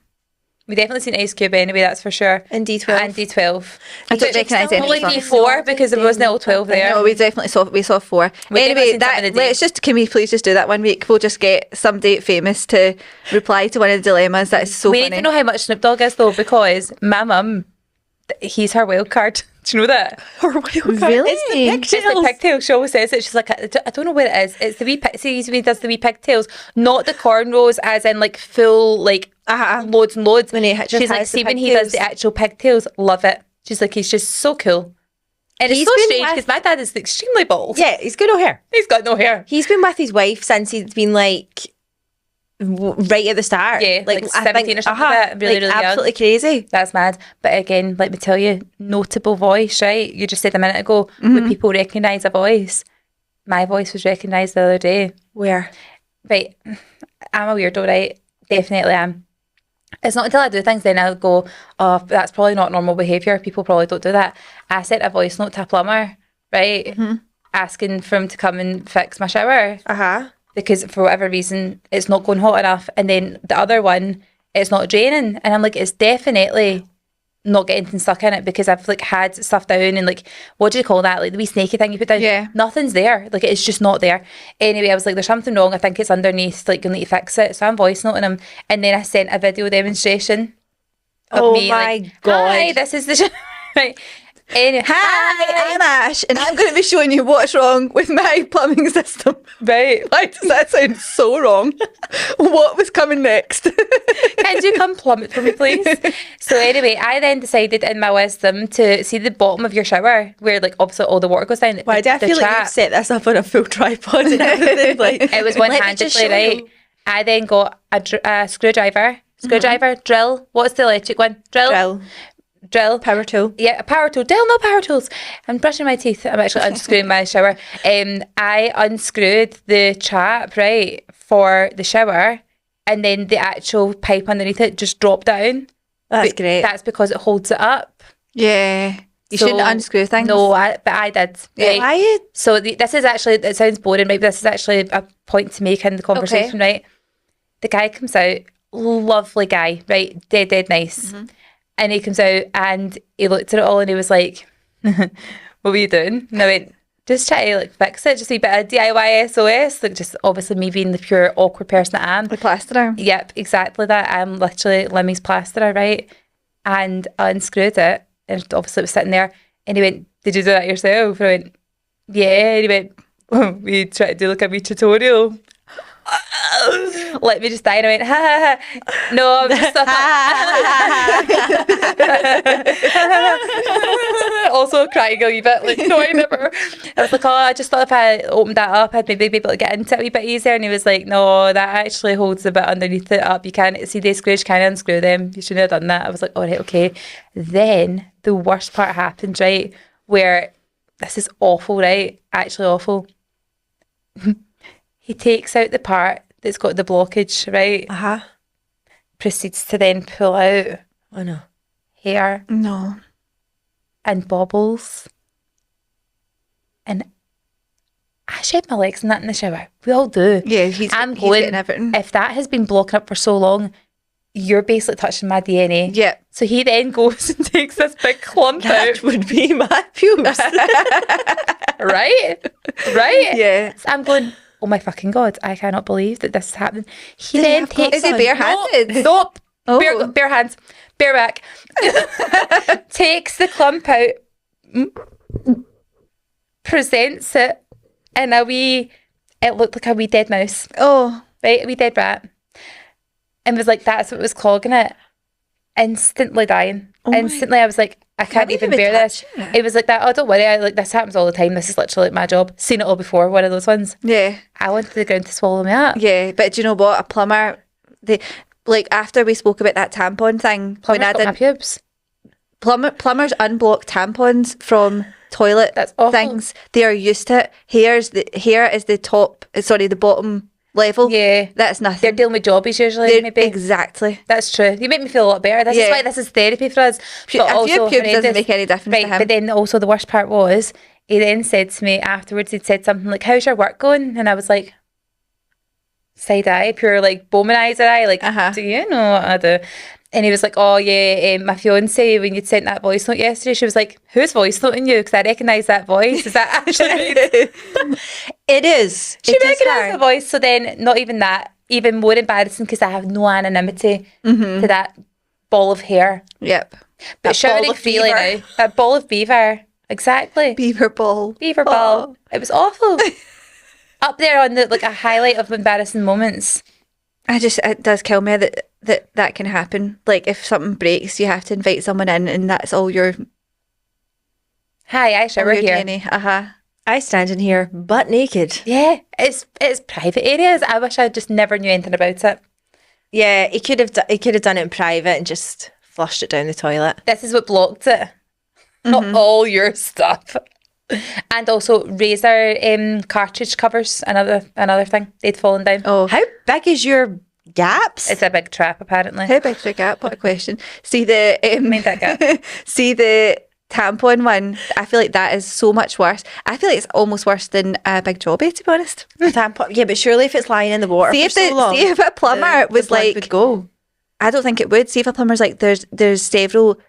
We definitely seen Ice Cube anyway. That's for sure. And D12. And D12. I don't recognise any Only of them. D4 because there wasn't all 12 there. No, we saw 4. We definitely Anyway, seen something in the let's just, can we please just do that one week? We'll just get somebody famous to reply to one of the dilemmas. That is so We funny. need to know how much Snoop Dogg is though, because my mum, he's her wild card. Do you know that? Or wild card. Really? It's the It's the pigtails. pigtail. She always says it. She's like, I don't know where it is. It's the wee see when he does the wee pigtails, not the cornrows, as in like full like loads and loads. When he just She's like, has the see when he does the pigtails. actual pigtails, love it. She's like, he's just so cool. And He's it's so been strange with- because my dad is extremely bald. Yeah, he's got no hair. He's got no hair. He's been with his wife since he's been like right at the start. Yeah, like I 17 or something like that, really, really young. absolutely crazy. That's mad. But again, let me tell you, notable voice, right? You just said a minute ago, would people recognise a voice? My voice was recognised the other day. Where? Right, I'm a weirdo, right? Definitely am. It's not until I do things then I'll go, oh, that's probably not normal behaviour. People probably don't do that. I sent a voice note to a plumber, right? Asking for him to come and fix my shower. because for whatever reason it's not going hot enough, and then the other one it's not draining, and I'm like, it's definitely not getting anything stuck in it, because I've like had stuff down and like, what do you call that, like the wee snaky thing you put down? Yeah. Nothing's there, like it's just not there. Anyway, I was like, there's something wrong, I think it's underneath, like you'll need to fix it. So I'm voice noting him, and then I sent a video demonstration of Oh me, my like, God. hi, this is the right. Anyway, Hi, I'm Ash, and I'm going to be showing you what's wrong with my plumbing system. right. Why does that sound so wrong? What was coming next? Can you come plumb it for me, please? So anyway, I then decided in my wisdom to see the bottom of your shower where like opposite all the water goes down. Why do I the feel like trap. you've set this up on a full tripod and everything? Like, It was let me just one-handedly, show right? you. I then got a screwdriver, drill. What's the electric one? Drill. Power tool. Yeah, a power tool. Dale, no power tools. I'm brushing my teeth. I'm actually unscrewing my shower. I unscrewed the trap, right, for the shower, and then the actual pipe underneath it just dropped down. That's But great. That's because it holds it up. Yeah. You So- shouldn't unscrew things. No, but I did. Right? Why? So this is actually, it sounds boring, right? But this is actually a point to make in the conversation, right? The guy comes out, lovely guy, right? Dead nice. And he comes out and he looked at it all and he was like, what were you doing? And I went, just try to like fix it, just a bit of DIY SOS. Like just obviously me being the pure awkward person that I am. The plasterer. Yep, exactly that. I'm literally Limmy's plasterer, right? And I unscrewed it, and obviously it was sitting there. And he went, did you do that yourself? And I went, yeah. And he went, we tried to do like a wee tutorial. Let me just die. And I went, ha ha ha. No, I'm just also crying a wee bit, like, no, I never. I was like, oh, I just thought if I opened that up, I'd maybe be able to get into it a wee bit easier. And he was like, no, that actually holds a bit underneath it up. You can't see the screws, you can't unscrew them. You shouldn't have done that. I was like, all right, okay. Then the worst part happened, right? Where this is awful, right? Actually awful. He takes out the part that's got the blockage, right? Proceeds to then pull out Oh no. hair No. and bobbles. And I shed my legs in that in the shower. We all do. Yeah, he's getting everything. if that has been blocking up for so long, you're basically touching my DNA. Yeah. So he then goes and takes this big clump out. That would be my pubes. Right? Right? Yeah. So I'm going, oh my fucking God, I cannot believe that this is happening. He Did he then have gloves takes... Is he barehanded? Nope. Oh. Bare hands. Bare back. Takes the clump out. Presents it in a wee... It looked like a wee dead mouse. Oh. Right? A wee dead rat. And was like, that's what was clogging it. Instantly dying. Instantly, I was like, I can't even bear this. It was like that. Oh, don't worry. This happens all the time. This is literally like my job. Seen it all before. One of those ones. Yeah. I wanted the ground to swallow me up. Yeah. But do you know what? A plumber, like after we spoke about that tampon thing, Plumbers got my pubes. plumbers unblock tampons from toilet That's awful. things. They are used to it. Hair is the bottom level. Yeah. That's They're nothing. dealing with jobbies usually, They're- maybe. Exactly. That's true. You make me feel a lot better. This is Yeah. why this is therapy for us. But A few also pubes doesn't horrendous. make any difference Right, to him. but then also the worst part was, he then said to me afterwards, he'd said something like, how's your work going? And I was like, side eye, pure like womanizer eye, like, do you know what I do? And he was like, oh yeah, my fiance, when you'd sent that voice note yesterday, she was like, who's voice noting you? Because I recognise that voice. Is that actually It is. She recognised the voice. So then, not even that, even more embarrassing because I have no anonymity to that ball of hair. Yep. But That shouting ball of freely beaver. now. That ball of beaver. Exactly. Beaver ball. Beaver ball. It was awful. Up there on the like a highlight of embarrassing moments. It does kill me that can happen. Like if something breaks, you have to invite someone in, and that's all your Hi, I shower here. DNA. I stand in here butt naked. Yeah, it's private areas. I wish I just never knew anything about it. Yeah, he could have done it in private and just flushed it down the toilet. This is what blocked it. Not all your stuff. And also razor cartridge covers, another thing. They'd fallen down. Oh, How big is your gaps? It's a big trap apparently. how big's your gap? What a question. See the Made that gap. see the tampon one, I feel like that is so much worse. I feel like it's almost worse than a big jobby, to be honest. Tampon. Yeah, but surely if it's lying in the water See for if, so long, see if a plumber was blood like, would go. I don't think it would. See if a plumber's like, there's several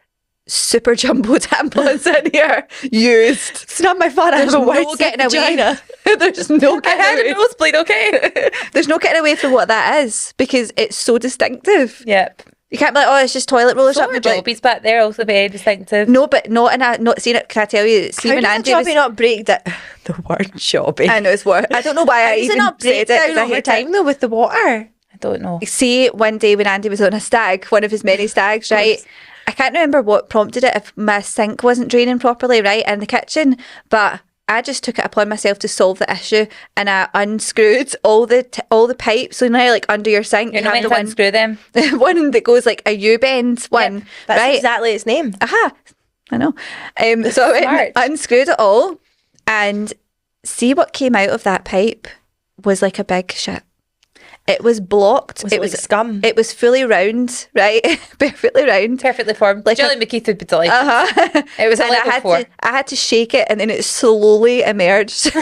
super jumbo tampons in here used. It's not my fault. I have There's a no wide getting away. vagina. There's no I getting had away. a nosebleed, okay? There's no getting away from what that is because it's so distinctive. Yep. You can't be like, oh, it's just toilet roll or So something. are Like, jobbies, but they're also very distinctive. no, but not in a, not seen it. Can I tell you? See, How when does Andy a was, jobby not break down? The word jobby. I know it's what. I don't know why I Does even it not break said it. 'cause down I over hate time it. though with the water? I don't know. See, one day when Andy was on a stag, one of his many stags, right? I can't remember what prompted it, if my sink wasn't draining properly, right, in the kitchen, but I just took it upon myself to solve the issue, and I unscrewed all the pipes. So now, like under your sink, You're you not have meant the to one, unscrew them. one that goes like a U-bend one, That's right? exactly its name. Aha, I know. So I went Smart. and unscrewed it all, and see what came out of that pipe was like a big shit. It was blocked. Was it like scum? It was fully round, right? Perfectly round. Perfectly formed. Like Jelly a- McKeith would be delighted. Uh-huh. It was a And I level had 4. I had to shake it, and then it slowly emerged.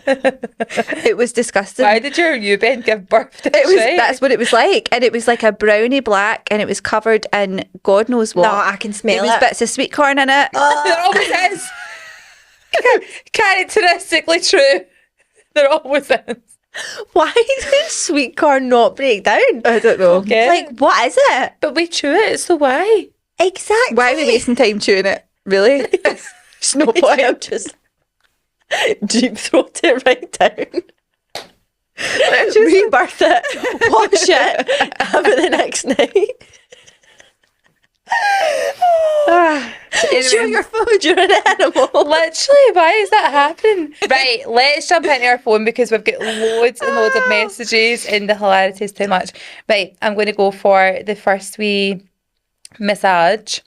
It was disgusting. Why did your U-bend give birth to It was shit? that's what it was like, and it was like a browny black, and it was covered in God knows what. No, I can smell There was it. bits of sweet corn in it. There always is. Characteristically true. There always is. Why does sweet corn not break down? I don't know. Okay. Like, what is it? But we chew it, so why? Exactly. Why are we wasting time chewing it? Really? There's no point. Just deep throat it right down. Just- Rebirth it. Wash it. Have it the next night. Chew your food. You're an animal. Literally, why is that happening? Right, let's jump into our phone because we've got loads and loads of messages and the hilarity is too much. Right, I'm going to go for the first wee massage.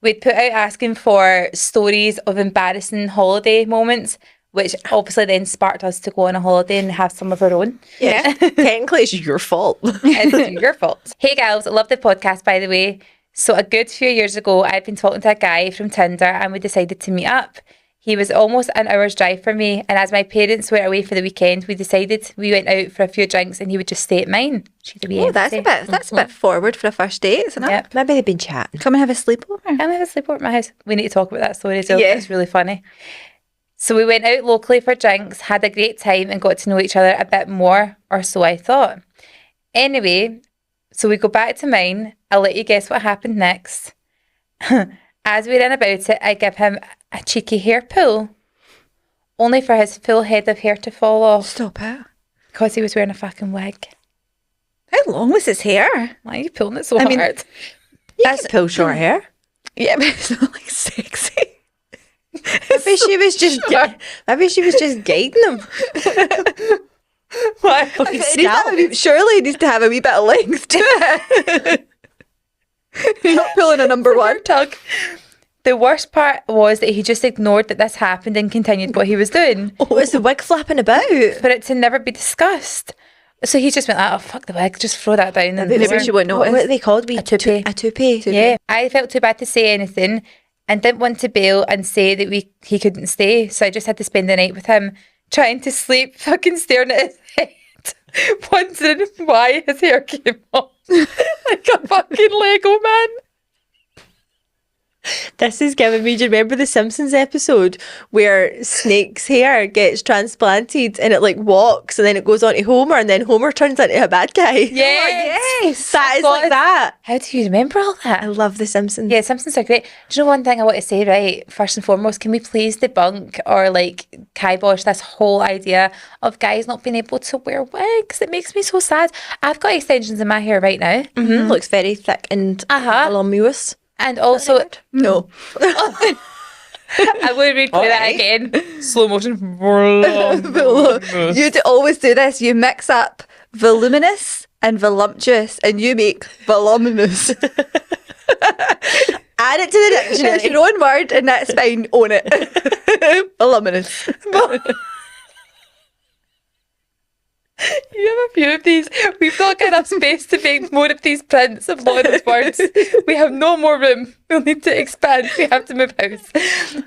We'd put out asking for stories of embarrassing holiday moments, which obviously then sparked us to go on a holiday and have some of our own. Yeah. Technically, it's your fault. It's your fault. Hey, gals, I love the podcast, by the way. So a good few years ago, I'd been talking to a guy from Tinder and we decided to meet up. He was almost an hour's drive from me, and as my parents were away for the weekend, we decided we went out for a few drinks and he would just stay at mine. She'd be Oh, that's a bit forward for a first date, isn't it? Yep. Maybe they've been chatting. Come and have a sleepover. I'm having a sleepover at my house. We need to talk about that story as well. Yeah. It's really funny. So we went out locally for drinks, had a great time and got to know each other a bit more, or so I thought. Anyway, so we go back to mine. I'll let you guess what happened next. As we ran about it, I give him a cheeky hair pull, only for his full head of hair to fall off Stop it. because he was wearing a fucking wig. How long was his hair? Why are you pulling it so I mean, hard? That's pull short hair. Yeah, but it's not like sexy. Maybe she was just maybe she was just guiding him. Why? Surely it needs to have a wee bit of length to it. You're not pulling a number one. Tug. The worst part was that he just ignored that this happened and continued what he was doing Was the wig flapping about? for it to never be discussed. So he just went, oh, fuck the wig, just throw that down. And Maybe she wouldn't What notice. are they called? A toupee. A toupee. Yeah, I felt too bad to say anything and didn't want to bail and say that he couldn't stay. So I just had to spend the night with him, trying to sleep, fucking staring at his head, wondering why his hair came off like a fucking Lego man. This is giving me. Do you remember the Simpsons episode where Snake's hair gets transplanted and it like walks and then it goes on to Homer and then Homer turns into a bad guy? Yes. That is God. like that. How do you remember all that? I love the Simpsons. Yeah, Simpsons are great. Do you know one thing I want to say, right? First and foremost, can we please debunk or like kibosh this whole idea of guys not being able to wear wigs? It makes me so sad. I've got extensions in my hair right now. Mm-hmm. Looks very thick and volumous. And also, No. I would replay that again. Slow motion. You always do this. You mix up voluminous and voluptuous and you make voluminous. Add it to the It's dictionary. your own word and that's fine. Own it. Voluminous. You have a few of these. We've not got enough space to make more of these prints of Lauren's words. We have no more room. We'll need to expand. We have to move house.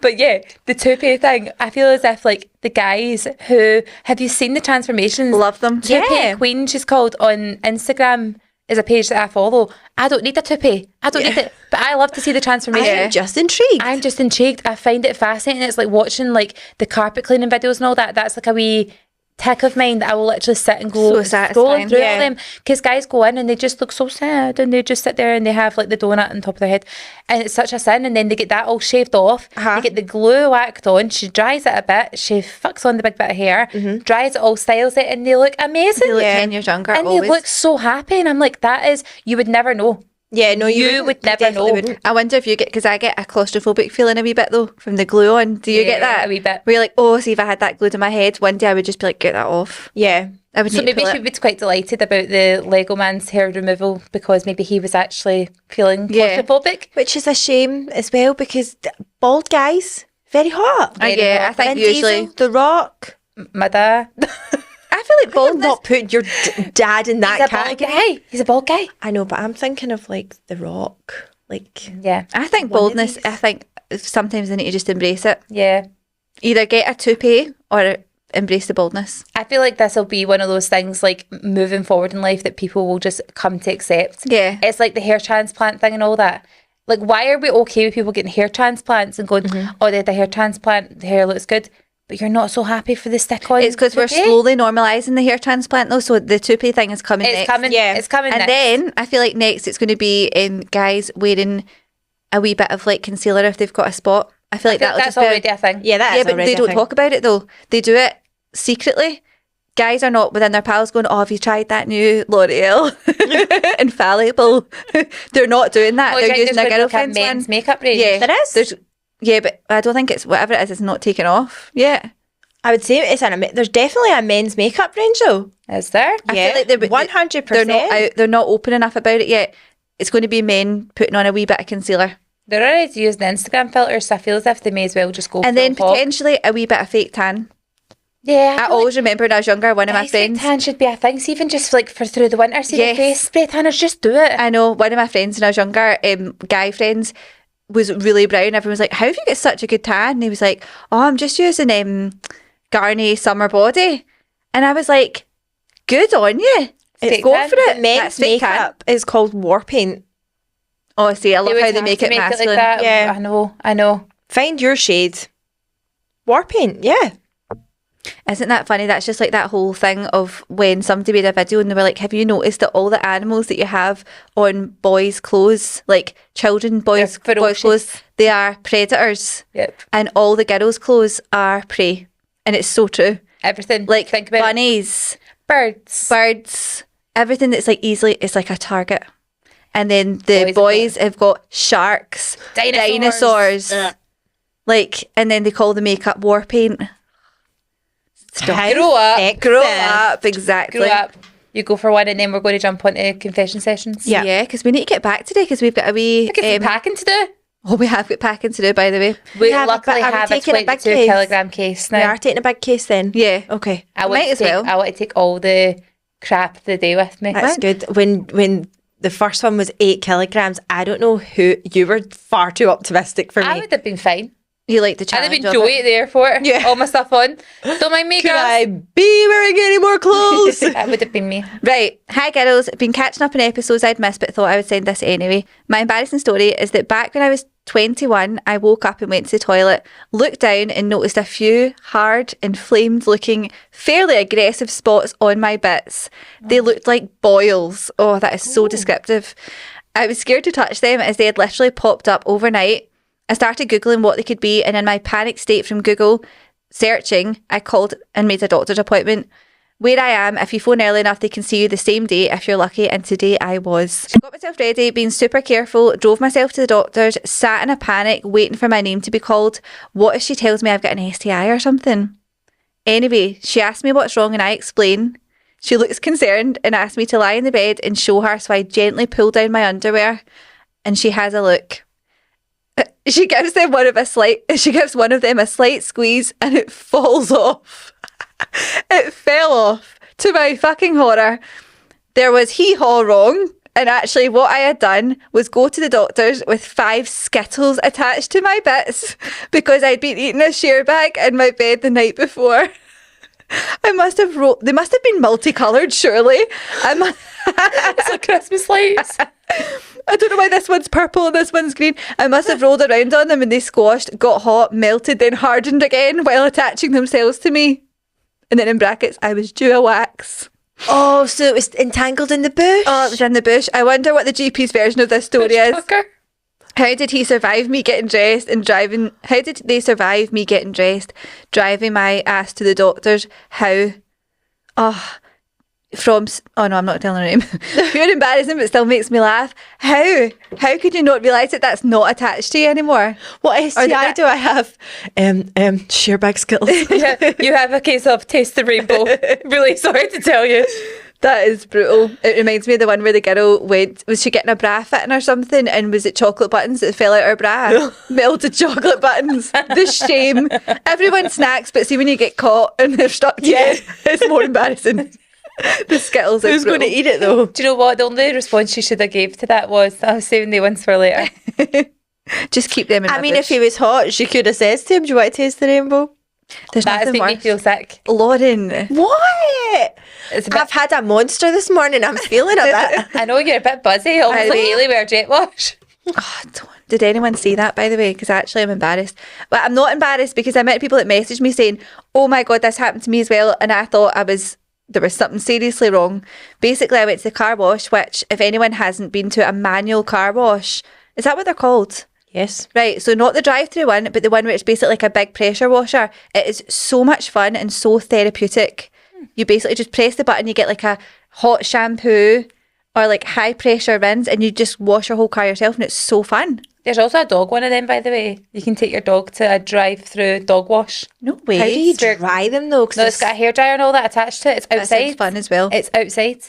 But yeah, the toupee thing, I feel as if like the guys who, have you seen the transformations? Love them. Toupee Yeah. Queen, she's called, on Instagram, is a page that I follow. I don't need a toupee. I don't need it. But I love to see the transformation. I'm just intrigued. I'm just intrigued. I find it fascinating. It's like watching like the carpet cleaning videos and all that. That's like a wee tick of mine that I will literally sit and go So scrolling satisfying. through Yeah. all them, because guys go in and they just look so sad and they just sit there and they have like the donut on top of their head and it's such a sin, and then they get that all shaved off. They get the glue whacked on, she dries it a bit, she fucks on the big bit of hair, dries it all, styles it, and they look amazing. They look 10 years younger. and always. they look so happy, and I'm like, that is, you would never know. Yeah, no, you You wouldn't. would never definitely know. Wouldn't. I wonder if you get, because I get a claustrophobic feeling a wee bit though from the glue on. Do you get Yeah, that? a wee bit. Where you're like, oh, see if I had that glued in my head, one day I would just be like, get that off. Yeah. I would So need maybe to pull she it. would be quite delighted about the Lego man's hair removal, because maybe he was actually feeling Yeah. claustrophobic. Which is a shame as well, because bald guys, very hot. Yeah, I think Vin usually. Diesel, The Rock. My dad. I feel like Well, baldness. not put your dad in that He's a bald category. guy. He's a bald guy. I know, but I'm thinking of like The Rock. Like, Yeah. I think One of baldness, these. I think sometimes they need to just embrace it. Yeah. Either get a toupee or embrace the baldness. I feel like this will be one of those things, like moving forward in life, that people will just come to accept. Yeah. It's like the hair transplant thing and all that. Like, why are we okay with people getting hair transplants and going, oh, they had a hair transplant, the hair looks good, but you're not so happy for the stick-on? It's because we're toupee? slowly normalising the hair transplant though, so the toupee thing is coming It's next. coming. Yeah. It's coming And next. then I feel like next it's going to be guys wearing a wee bit of like concealer if they've got a spot. I feel like I think that'll that's just be already a thing. yeah, that yeah, is but already they a don't thing. talk about it though. They do it secretly. Guys are not within their pals going, oh, have you tried that new L'Oreal Infallible? They're not doing that. Oh, do you They're think using their there's gonna be, like, a girlfriend's men's one. makeup range? Yeah, There is? There's, but I don't think it's whatever it is. It's not taken off. Yeah, I would say it's there's definitely a men's makeup range though. Is there? I feel like they're 100%. They're not out. They're not open enough about it yet. It's going to be men putting on a wee bit of concealer, They're already using Instagram filters, so I feel as if they may as well just go and then full hog. potentially a wee bit of fake tan. Yeah, I feel always remember when I was younger, one of my like spray friends. tan should be a thing. So even just like for through the winter, see Yes. the face spray tanners, just do it. I know one of my friends when I was younger, guy friends, was really brown. Everyone was like, "How have you got such a good tan?" And he was like, "Oh, I'm just using Garnier Summer Body," and I was like, "Good on you, Fake go tan? for it." The men's That's fake tan. makeup is called war paint. Oh, see, I love would how they have make to it masculine. like that. Yeah. I know. Find your shade. War paint, yeah. Isn't that funny? That's just like that whole thing of when somebody made a video and they were like, "Have you noticed that all the animals that you have on boys' clothes, like boys' ferocious. clothes, they are predators, Yep. and all the girls' clothes are prey." And it's so true. Everything. Like think about it. bunnies, Birds. birds, everything that's like easily is like a target. And then the Boys boys have got sharks, Dinosaurs. dinosaurs. Like, and then they call the makeup war paint. How Grow up. sexist. Grow up, exactly. Grow up. You go for one, and then we're going to jump onto confession sessions. Yeah, because we need to get back today because we've got a wee. Look at some packing to do. Oh, we have got packing to do, by the way. We have a luckily bit- are we have a taking a big 22 case? kilogram case We now. are taking a big case then. Yeah. Okay. I want Might to as take, well. I want to take all the crap of the day with me. That's good. When the first one was 8 kilograms, I don't know who you were far too optimistic for I me. would have been fine. You like the I'd have challenge been of Joey it. at the airport. Yeah. All my stuff on. Don't mind me, Could girls. I be wearing any more clothes? That would have been me. Right. Hi, girls. Been catching up on episodes I'd missed, but thought I would send this anyway. My embarrassing story is that back when I was 21, I woke up and went to the toilet, looked down and noticed a few hard, inflamed looking, fairly aggressive spots on my bits. They looked like boils. Oh, that is so descriptive. I was scared to touch them as they had literally popped up overnight. I started Googling what they could be, and in my panic state from Google searching, I called and made a doctor's appointment. Where I am, if you phone early enough, they can see you the same day if you're lucky, and today I was. Got myself ready, being super careful, drove myself to the doctor's, sat in a panic, waiting for my name to be called. What if she tells me I've got an STI or something? Anyway, she asked me what's wrong and I explain. She looks concerned and asked me to lie in the bed and show her, so I gently pull down my underwear and she has a look. She gives one of them a slight squeeze and it falls off. It fell off to my fucking horror, there was hee-haw wrong. And actually what I had done was go to the doctor's with 5 Skittles attached to my bits because I'd been eating a share bag in my bed the night before. They must have been multicoloured, surely. It's like Christmas lights. I don't know why this one's purple and this one's green. I must have rolled around on them and they squashed, got hot, melted, then hardened again while attaching themselves to me. And then in brackets, I was due a wax. Oh, so it was entangled in the bush? Oh, it was in the bush. I wonder what the GP's version of this story is. Fucker. How did he survive me getting dressed and driving? How did they survive me getting dressed, driving my ass to the doctor's? How? Oh, oh no, I'm not telling her name. Pure embarrassing, but still makes me laugh. How? How could you not realise that that's not attached to you anymore? What STI do I have? Share bag Skittles. Yeah, you have a case of taste the rainbow. Really sorry to tell you. That is brutal. It reminds me of the one where the girl was she getting a bra fitting or something, and was it chocolate buttons that fell out her bra? Melted chocolate buttons. The shame. Everyone snacks, but see when you get caught and they're stuck to you, it's more embarrassing. The Skittles. Who's going to eat it though? Do you know what? The only response she should have gave to that was, "I'll save the ones for later." Just keep them in I mean, if he was hot, she could have said to him, "Do you want to taste the rainbow?" There's That has nothing made me worse. feel sick. Lauren. What? It's a bit, I've had a monster this morning. I'm feeling a bit. I know you're a bit buzzy, almost like Hayley with her jet wash. Oh, did anyone see that, by the way? Because actually I'm embarrassed. But I'm not embarrassed because I met people that messaged me saying, "Oh my God, this happened to me as well." And I thought there was something seriously wrong. Basically, I went to the car wash, which if anyone hasn't been to a manual car wash, is that what they're called? Yes. Right, so not the drive-through one, but the one where it's basically like a big pressure washer. It is so much fun and so therapeutic. You basically just press the button, you get like a hot shampoo or like high pressure rinse, and you just wash your whole car yourself, and it's so fun. There's also a dog one of them, by the way. You can take your dog to a drive-through dog wash. No way. How do you dry them though? 'Cause No, it's got a hairdryer and all that attached to it. It's That sounds outside. fun as well. It's outside.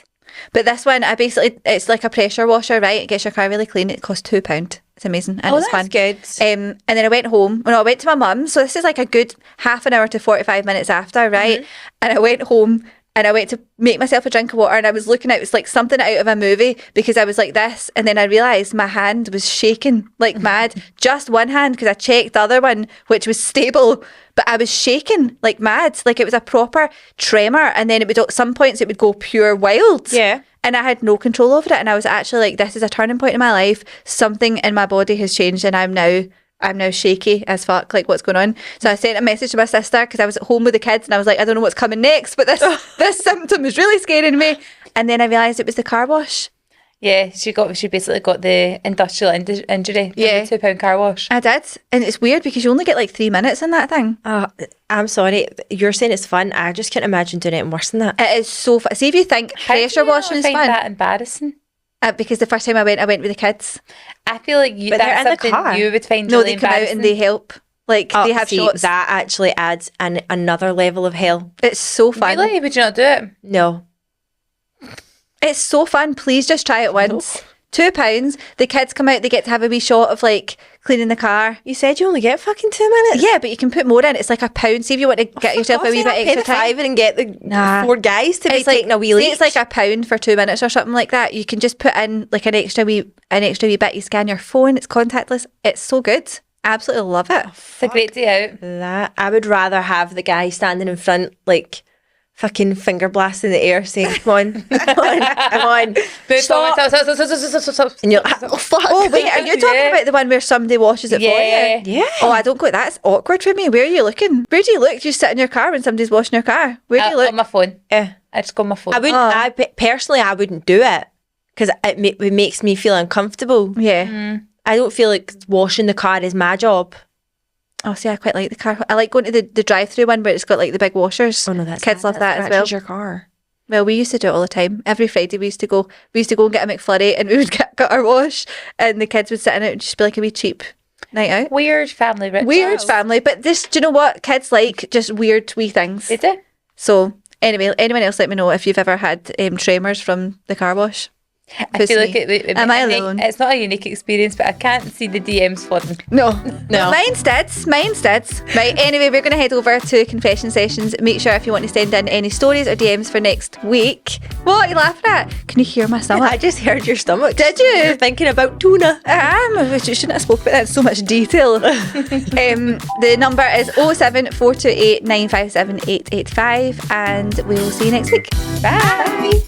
But this one, it's like a pressure washer, right? It gets your car really clean. It costs £2. It's amazing and it's fun. good. And then I went home. Well, no, I went to my mum's. So this is like a good half an hour to 45 minutes after, right? And I went home and I went to make myself a drink of water, and I was looking at it was like something out of a movie because I was like this, and then I realised my hand was shaking like mad. Just one hand, because I checked the other one, which was stable, but I was shaking like mad. Like it was a proper tremor, and then it would at some points it would go pure wild. Yeah. And I had no control over it, and I was actually like, this is a turning point in my life. Something in my body has changed, and I'm now shaky as fuck, like what's going on. So I sent a message to my sister because I was at home with the kids, and I was like, I don't know what's coming next, but this symptom is really scaring me. And then I realised it was the car wash. Yeah, she basically got the industrial injury. Yeah. The £2 car wash. I did. And it's weird because you only get like 3 minutes in that thing. I'm sorry. You're saying it's fun. I just can't imagine doing it worse than that. It is so fun. See if you think How do pressure you not washing is find fun. that embarrassing? Because the first time I went with the kids. I feel like But that's they're in the something car. you would find No, really they come out embarrassing. and they help. Like they have See, shots. that actually adds another level of hell. It's so fun. Really? Would you not do it? No. It's so fun. Please just try it once. £2. The kids come out, they get to have a wee shot of like cleaning the car. You said you only get fucking 2 minutes? Yeah, but you can put more in. It's like £1. See if you want to get yourself a wee bit extra time. $5 and get the 4 guys to be It's like, taking a wee say leak. it's like £1 for 2 minutes or something like that. You can just put in like an extra wee bit. You scan your phone. It's contactless. It's so good. Absolutely love it. It's a great day out. that. I would rather have the guy standing in front, like fucking finger blast in the air, saying, "Come on, come on, come on, Move stop!" forward, stop. And you're like, "Oh fuck!" Oh wait, are you talking Yeah. about the one where somebody washes it for Yeah. you? Yeah. Oh, I don't go. That's awkward for me. Where are you looking? Where do you look? Do you sit in your car when somebody's washing your car? Where do you look? On my phone. Yeah. I just go on my phone. I wouldn't. Personally, I wouldn't do it because it makes me feel uncomfortable. Yeah. I don't feel like washing the car is my job. Oh, see, I quite like the car. I like going to the drive-through one where it's got like the big washers. Oh no, that's kids love that as well. Your car. Well, we used to do it all the time. Every Friday we used to go and get a McFlurry, and we would get our wash, and the kids would sit in it and just be like a wee cheap night out. Weird family rituals. Weird family, but this, do you know what? Kids like just weird wee things. They do. So anyway, anyone else let me know if you've ever had tremors from the car wash. I feel like Am I alone? it's not a unique experience, but I can't see the DMs flooding. No. No. Mine's did. Right, anyway, we're going to head over to confession sessions. Make sure if you want to send in any stories or DMs for next week. What are you laughing at? Can you hear my stomach? I just heard your stomach. Did you? You're thinking about tuna. I shouldn't have spoke about that in so much detail. The number is 07428 957 885, and we will see you next week. Bye.